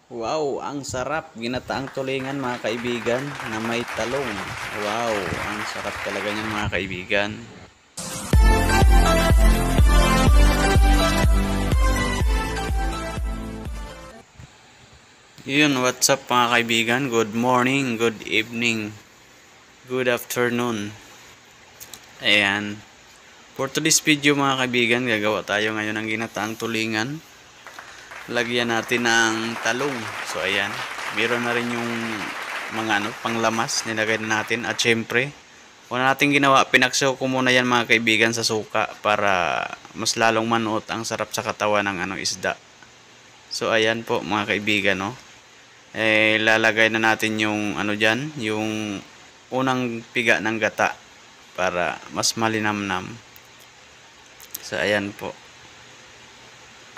Wow, ang sarap. Ginataang tulingan mga kaibigan na may talong. Wow, ang sarap talaga niyan mga kaibigan. Yun, what's up mga kaibigan? Good morning, good evening, good afternoon. Ayan. For today's video mga kaibigan, gagawa tayo ngayon ng ginataang tulingan. Lagyan natin ng talong. So ayan, meron na rin yung mga panglamas nilagay na natin. At syempre, una natin ginawa, pinaksaw ko muna yan mga kaibigan sa suka para mas lalong manuot ang sarap sa katawan ng isda. So ayan po mga kaibigan, no. Lalagay na natin yung dyan, yung unang piga ng gata para mas malinamnam. So ayan po.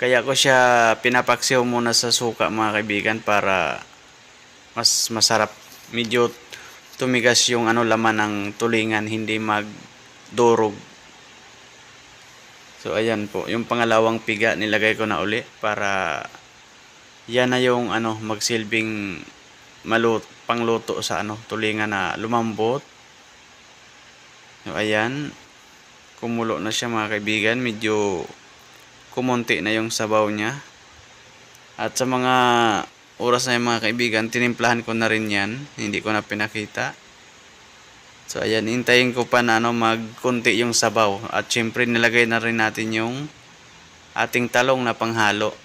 Kaya ko siya pinapaksiw muna sa suka mga kaibigan para mas masarap. Medyo tumigas yung laman ng tulingan, hindi magdurog. So ayan po, yung pangalawang piga nilagay ko na uli para yan na yung magsilbing pangluto sa tulingan na lumambot. So ayan, kumulo na siya mga kaibigan, medyo kumunti na yung sabaw niya. At sa mga oras na yung mga kaibigan, tinimplahan ko na rin yan, hindi ko na pinakita. So ayan, hintayin ko pa na magkunti yung sabaw. At syempre nilagay na rin natin yung ating talong na panghalo.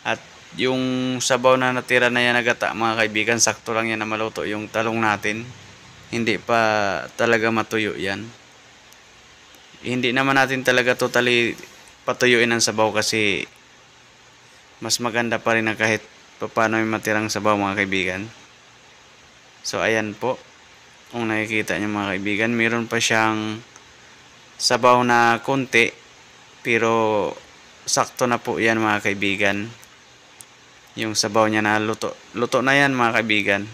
At yung sabaw na natira na yan nagata mga kaibigan, sakto lang yan na maluto yung talong natin. Hindi pa talaga matuyo yan. Hindi naman natin talaga totally patuyuin ang sabaw kasi mas maganda pa rin na kahit paano yung matirang sabaw mga kaibigan. So ayan po, kung nakikita nyo mga kaibigan, meron pa siyang sabaw na konti pero sakto na po yan mga kaibigan. Yung sabaw niya na luto na yan mga kaibigan.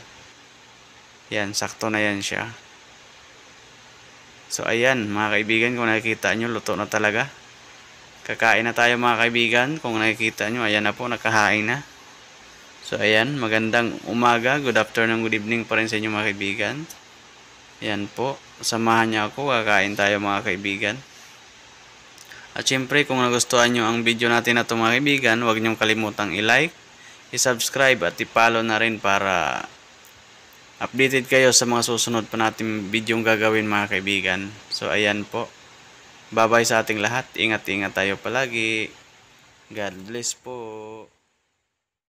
Yan, sakto na yan siya. So ayan mga kaibigan, kung nakikita nyo, luto na talaga. Kakain na tayo mga kaibigan. Kung nakikita nyo, ayan na po, nakahain na. So ayan, magandang umaga, good afternoon, good evening pa rin sa inyo mga kaibigan. Ayan po, samahan niyo ako, kakain tayo mga kaibigan. At syempre, kung nagustuhan nyo ang video natin na ito mga kaibigan, huwag nyo kalimutang i-like, i-subscribe at i-follow na rin para updated kayo sa mga susunod pa natin video gagawin mga kaibigan. So ayan po. Bye-bye sa ating lahat. Ingat-ingat tayo palagi. God bless po.